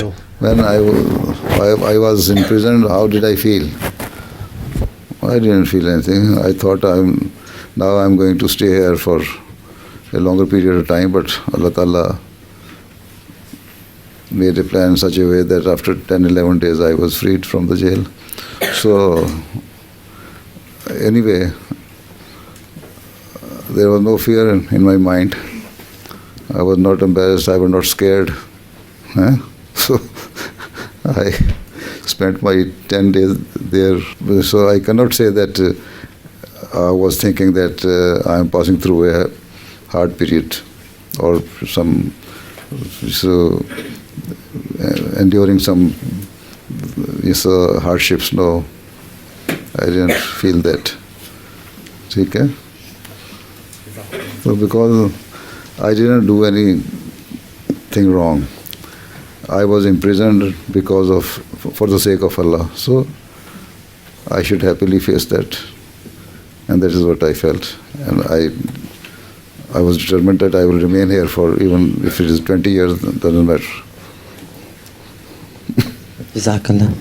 When I was in prison, how did I feel? I didn't feel anything. I thought I'm going to stay here for a longer period of time, but Allah Ta'ala made a plan in such a way that after 10-11 days I was freed from the jail. So anyway, there was no fear in my mind. I was not embarrassed, I was not scared. So I spent my 10 days there. So I cannot say that I was thinking that I am passing through a hard period or enduring some hardships. No, I didn't feel that. Okay? So because I didn't do anything wrong. I was imprisoned for the sake of Allah. So I should happily face that. And that is what I felt. And I was determined that I will remain here for, even if it is 20 years, it doesn't matter. Jazakallah.